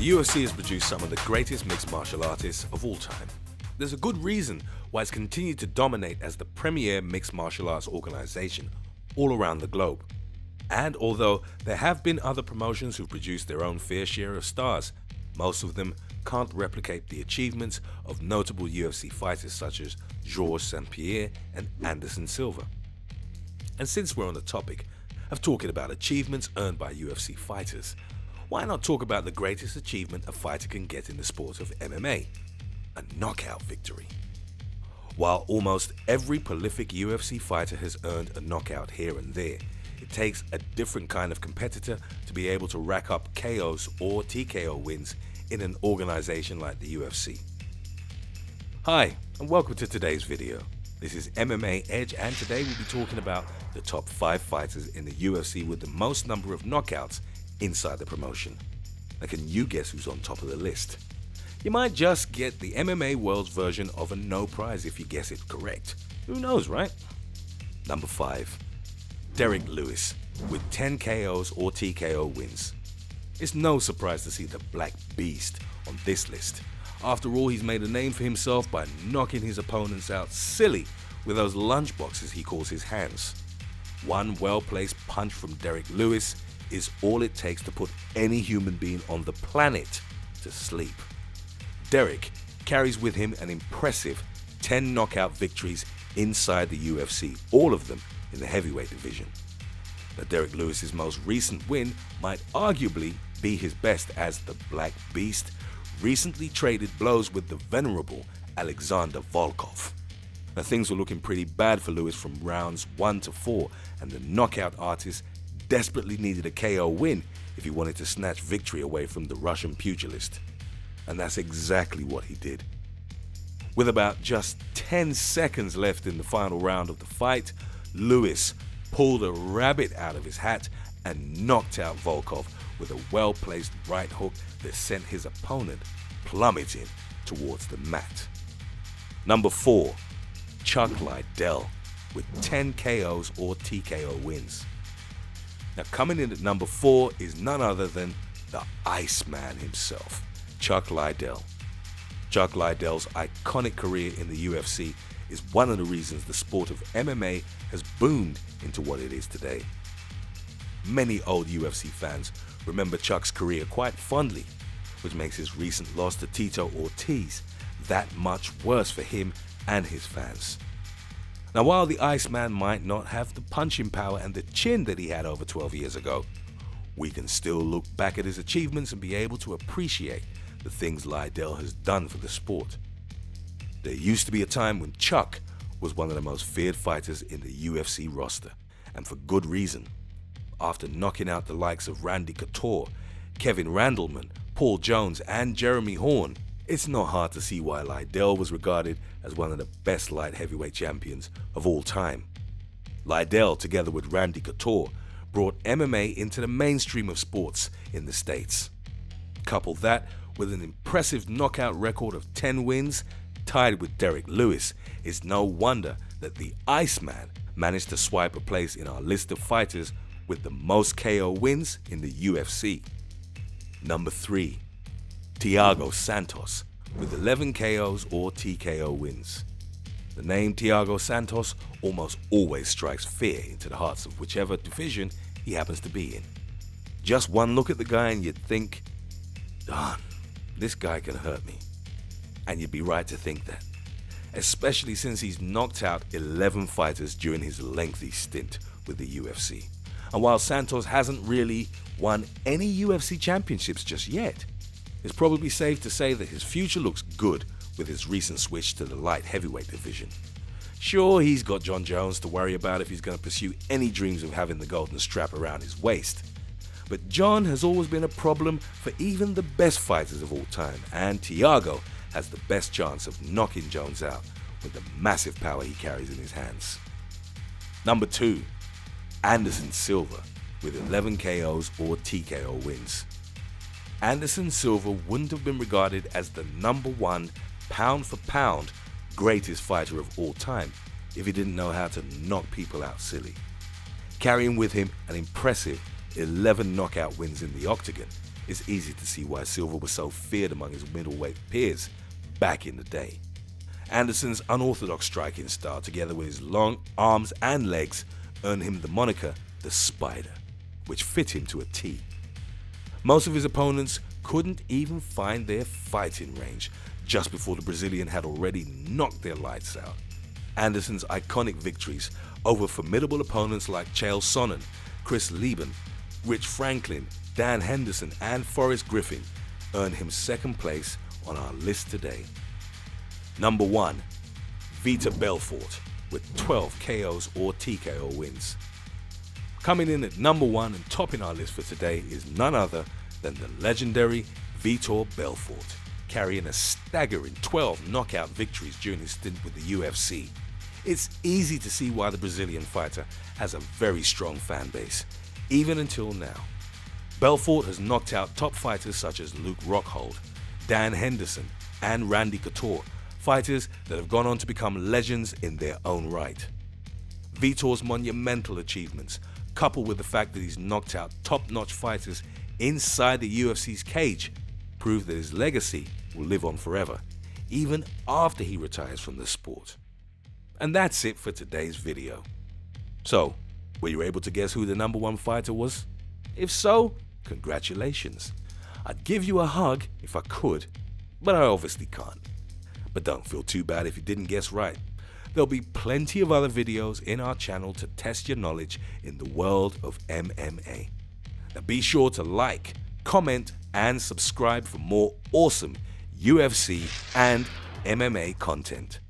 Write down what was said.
The UFC has produced some of the greatest mixed martial artists of all time. There's a good reason why it's continued to dominate as the premier mixed martial arts organization all around the globe. And although there have been other promotions who've produced their own fair share of stars, most of them can't replicate the achievements of notable UFC fighters such as Georges St. Pierre and Anderson Silva. And since we're on the topic of talking about achievements earned by UFC fighters, why not talk about the greatest achievement a fighter can get in the sport of MMA? A knockout victory. While almost every prolific UFC fighter has earned a knockout here and there, it takes a different kind of competitor to be able to rack up KOs or TKO wins in an organization like the UFC. Hi, and welcome to today's video. This is MMA Edge, and today we'll be talking about the top 5 fighters in the UFC with the most number of knockouts inside the promotion. Now, can you guess who's on top of the list? You might just get the MMA World's version of a no prize if you guess it correct. Who knows, right? Number 5. Derrick Lewis with 10 KOs or TKO wins. It's no surprise to see the Black Beast on this list. After all, he's made a name for himself by knocking his opponents out silly with those lunchboxes he calls his hands. One well-placed punch from Derrick Lewis is all it takes to put any human being on the planet to sleep. Derrick carries with him an impressive 10 knockout victories inside the UFC, all of them in the heavyweight division. Now, Derrick Lewis's most recent win might arguably be his best, as the Black Beast recently traded blows with the venerable Alexander Volkov. Now, things were looking pretty bad for Lewis from rounds 1 to 4, and the knockout artist desperately needed a KO win if he wanted to snatch victory away from the Russian pugilist. And that's exactly what he did. With about just 10 seconds left in the final round of the fight, Lewis pulled a rabbit out of his hat and knocked out Volkov with a well-placed right hook that sent his opponent plummeting towards the mat. Number 4. Chuck Liddell with 10 KOs or TKO wins. Now, coming in at number 4 is none other than the Iceman himself, Chuck Liddell. Chuck Liddell's iconic career in the UFC is one of the reasons the sport of MMA has boomed into what it is today. Many old UFC fans remember Chuck's career quite fondly, which makes his recent loss to Tito Ortiz that much worse for him and his fans. Now, while the Iceman might not have the punching power and the chin that he had over 12 years ago, we can still look back at his achievements and be able to appreciate the things Liddell has done for the sport. There used to be a time when Chuck was one of the most feared fighters in the UFC roster, and for good reason. After knocking out the likes of Randy Couture, Kevin Randleman, Paul Jones, and Jeremy Horn, it's not hard to see why Liddell was regarded as one of the best light heavyweight champions of all time. Liddell, together with Randy Couture, brought MMA into the mainstream of sports in the States. Couple that with an impressive knockout record of 10 wins, tied with Derrick Lewis, it's no wonder that the Iceman managed to swipe a place in our list of fighters with the most KO wins in the UFC. Number 3. Thiago Santos with 11 KOs or TKO wins. The name Thiago Santos almost always strikes fear into the hearts of whichever division he happens to be in. Just one look at the guy and you'd think, darn, this guy can hurt me. And you'd be right to think that, especially since he's knocked out 11 fighters during his lengthy stint with the UFC. And while Santos hasn't really won any UFC championships just yet, it's probably safe to say that his future looks good with his recent switch to the light heavyweight division. Sure, he's got John Jones to worry about if he's going to pursue any dreams of having the golden strap around his waist. But John has always been a problem for even the best fighters of all time, and Thiago has the best chance of knocking Jones out with the massive power he carries in his hands. Number 2. Anderson Silva with 11 KOs or TKO wins. Anderson Silva wouldn't have been regarded as the number 1 pound for pound greatest fighter of all time if he didn't know how to knock people out silly. Carrying with him an impressive 11 knockout wins in the octagon, it's easy to see why Silva was so feared among his middleweight peers back in the day. Anderson's unorthodox striking style, together with his long arms and legs, earned him the moniker the Spider, which fit him to a T. Most of his opponents couldn't even find their fighting range just before the Brazilian had already knocked their lights out. Anderson's iconic victories over formidable opponents like Chael Sonnen, Chris Lieben, Rich Franklin, Dan Henderson, and Forrest Griffin earned him second place on our list today. Number 1. Vitor Belfort with 12 KOs or TKO wins. Coming in at number 1 and topping our list for today is none other than the legendary Vitor Belfort, carrying a staggering 12 knockout victories during his stint with the UFC. It's easy to see why the Brazilian fighter has a very strong fan base, even until now. Belfort has knocked out top fighters such as Luke Rockhold, Dan Henderson, and Randy Couture, fighters that have gone on to become legends in their own right. Vitor's monumental achievements, coupled with the fact that he's knocked out top-notch fighters inside the UFC's cage, prove that his legacy will live on forever, even after he retires from the sport. And that's it for today's video. So, were you able to guess who the number 1 fighter was? If so, congratulations. I'd give you a hug if I could, but I obviously can't. But don't feel too bad if you didn't guess right. There'll be plenty of other videos in our channel to test your knowledge in the world of MMA. Now be sure to like, comment, and subscribe for more awesome UFC and MMA content.